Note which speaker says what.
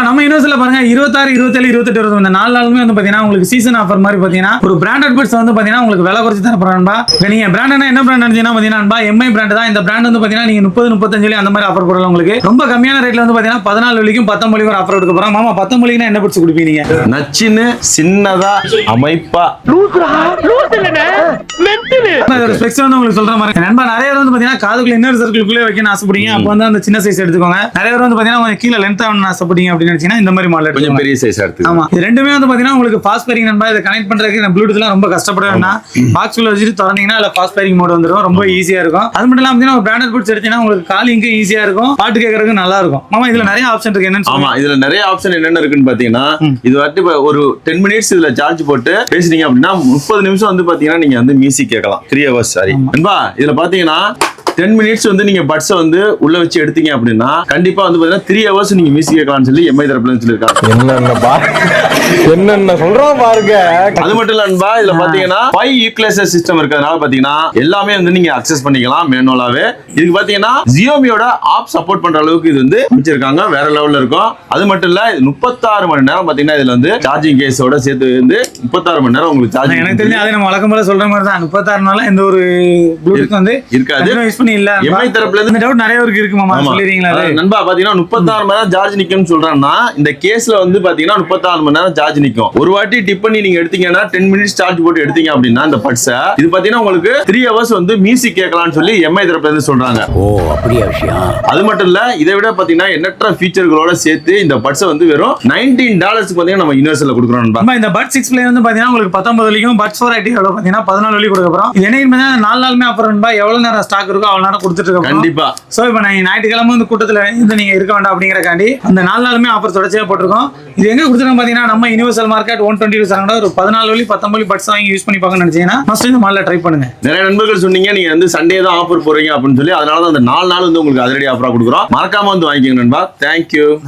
Speaker 1: நம்ம யூனிவர்சல்ல பாருங்க 26, 27, 28 இந்த 4 நாளுமே வந்து பாத்தீங்கன்னா உங்களுக்கு சீசன் ஆஃபர் மாதிரி பாத்தீங்கன்னா ஒரு பிராண்டட் பட்ஸ் வந்து பாத்தீங்கன்னா உங்களுக்கு விலை குறைச்சு தர போறான்பா. நீங்க பிராண்டனா என்ன பிராண்ட் நினைச்சீங்கன்னா பாத்தீங்கன்னா எம்ஐ பிராண்ட் தான். இந்த பிராண்ட் வந்து பாத்தீங்கன்னா நீங்க 30, 35 அந்த மாதிரி ஆஃபர் போடலாம். உங்களுக்கு ரொம்ப கம்மியான ரேட்ல வந்து பாத்தீங்கன்னா 14 வரைக்கும் 19 வரைக்கும் ஆஃபர் கொடுக்க போறோம். மாமா 19 வரைக்கும் என்ன பட்ஸ் கொடுப்பீங்க?
Speaker 2: நச்சின்னு சின்னதா அமைப்பா
Speaker 1: ஸ்பெக்ஸ் வந்து உங்களுக்கு சொல்ற மாதிரி நண்பா. நிறைய பேர் வந்து பாத்தீங்கன்னா காதுக்குள்ள இன்னர் சர்க்கிள்குள்ளே வைக்கணும் ஆசைப்படுறீங்க. அப்ப வந்து அந்த சின்ன சைஸ் எடுத்துக்கோங்க. நிறைய பேர் வந்து பாத்தீங்கன்னா கொஞ்சம் கீழே லென்த் ஆகணும்னு ஆசைப்படுறீங்க அப்படின்னு நினைச்சீங்கன்னா இந்த மாதிரி மாடல்
Speaker 2: கொஞ்சம் பெரிய சைஸ் எடுத்து.
Speaker 1: ஆமா, இது ரெண்டுமே வந்து பாத்தீங்கன்னா உங்களுக்கு ஃபாஸ்ட் பேரிங் நண்பா. இதை கனெக்ட் பண்றதுக்கு இந்த ப்ளூடூத்லாம் ரொம்ப கஷ்டப்படுவேன்னா பாக்ஸ் குள்ள வச்சுட்டு திறந்தீங்கன்னா அதுல ஃபாஸ்ட் பேரிங் மோட் வந்துடும். ரொம்ப ஈஸியா இருக்கும். அது மட்டும் இல்லாம பாத்தீங்கன்னா ஒரு பிராண்டட் பட்ஸ் எடுத்தீங்கன்னா உங்களுக்கு காலிங்க்கு ஈஸியா இருக்கும், பாட்டு கேட்கறதுக்கு நல்லா இருக்கும். ஆமா, இதுல நிறைய ஆப்ஷன் இருக்கு. என்னன்னு
Speaker 2: ஆமா, இதுல நிறைய ஆப்ஷன் என்னென்ன இருக்குன்னு பாத்தீங்கன்னா இது வந்து ஒரு 10 மினிட்ஸ் இதுல சார்ஜ் போட்டு பேசுறீங்க அப்படின்னா 30 நிமிஷம் வந்து பாத்தீங்கன்னா நீங்க வந்து மியூசிக் கேட்கலாம். 3 hours சாரி நண்பா. இதுல பாத்தீங்கன்னா 10 மினிட்ஸ் வந்து நீங்க பட்ஸை வந்து உள்ள வச்சு எடுத்தீங்க அப்படின்னா கண்டிப்பா வந்து பாத்தீங்கன்னா 3 hours நீங்க மியூசிக் கேட்கலாம்னு சொல்லி எம்ஐ தரப்புல சொல்லிருக்காங்க.
Speaker 3: என்னென்ன சொல்றோம் பாருங்க.
Speaker 2: அது மட்டும் இல்ல நண்பா, இதுல பாத்தீங்கன்னா 5 ஈக்குவலைசர் சிஸ்டம் இருக்கிறதுனால பாத்தீங்கன்னா எல்லாமே வந்து நீங்க அக்சஸ் பண்ணிக்கலாம் மேனுவலாவே. இதுக்கு பாத்தீங்கன்னா Xiaomiயோட ஆப் சப்போர்ட் பண்ற அளவுக்கு இது வந்து அமைச்சிருக்காங்க. வேற லெவல்ல இருக்கும். அது மட்டும் இல்ல 36 மணி நேரம் பாத்தீங்கன்னா இதுல வந்து சார்ஜிங் கேஸோட சேர்த்து வந்து 36 மணி நேரம் உங்களுக்கு சார்ஜிங்.
Speaker 1: எனக்கு தெரிஞ்சு அதை நம்ம வழக்கம் போல சொல்ற மாதிரி தான் 36 நாளா எந்த ஒரு ப்ளூடூத் வந்து
Speaker 2: இருக்காது.
Speaker 1: எம்ஐ
Speaker 2: தரப்புல இருந்து
Speaker 1: டவுட் நிறைய பேருக்கு இருக்கு மாமா. சொல்றீங்களா
Speaker 2: நண்பா? பாத்தீங்கன்னா 36 மணி நேரம் சார்ஜ் நிக்கும்னு சொல்றேன்னா இந்த கேஸ்ல வந்து பாத்தீங்கன்னா 36 மணி நேரம் சார்ஜ் நிக்கும். ஒரு வாட்டி டிப் பண்ணி நீங்க எடுத்தீங்கன்னா 10 மினிட்ஸ் சார்ஜ் போட்டு எடுத்தீங்க அப்படின்னா இந்த பட்ஸை இது பாத்தீங்கன்னா உங்களுக்கு 3 hours வந்து மியூசிக் கேட்கலாம்னு சொல்லி எம்ஐ தரப்புல இருந்து சொல்றாங்க.
Speaker 3: ஓ, அப்படியே விஷயம்.
Speaker 2: அது மட்டும் இல்ல, இதை விட பாத்தீங்கன்னா எண்ணற்ற ஃபீச்சர்களோட சேர்த்து இந்த பட்ஸை வந்து வெறும் $19 பாத்தீங்கன்னா நம்ம யூனிவர்சல்ல கொடுக்குறோம் நண்பா.
Speaker 1: இந்த பட்ஸ் 6 Play வந்து பாத்தீங்கன்னா உங்களுக்கு 19 வரைக்கும் பட்ஸ் 4 ஐடி பாத்தீங்கன்னா 14 வரைக்கும் கொடுக்க போறோம். இது என்னைக்கு 4 நாளுமே ஆஃபர் நண்பா. எவ்வளவு நேரம் ஸ்டாக் இருக்கோ அவ்வளவு நேரம் கொடுத்துட்டு இருக்கோம்.
Speaker 2: கண்டிப்பா.
Speaker 1: சோ இப்போ நான் ஞாயிற்றுக்கிழமை வந்து கூட்டத்துல இருந்து நீங்க இருக்க வேண்டாம் அப்படிங்கறக்காண்டி அந்த 4 நாளுமே ஆஃபர் தொடர்ச்சியா போட்டிருக்கோம். இது எங்க கொடுத்துருக்கோம் பாத்தீங்கன்னா நம்ம யுனிவர்சல் மார்க்கெட் 122 சரங்கடா ஒரு 14 வழி 19 வழி பட்ஸ் வாங்கி யூஸ் பண்ணி பார்க்கணும்னு நினைச்சீங்கன்னா ஃபர்ஸ்ட் இந்த மாடல ட்ரை பண்ணுங்க.
Speaker 2: நிறைய நண்பர்கள் சொன்னீங்க நீங்க வந்து சண்டே தான் ஆஃபர் போறீங்க அப்படின்னு சொல்லி, அதனால தான் அந்த 4 நாள் வந்து உங்களுக்கு அதிரடி ஆஃபரா கொடுக்குறோம். மறக்காம வந்து வாங்கிக்கோங்க நண்பா. தேங்க்யூ.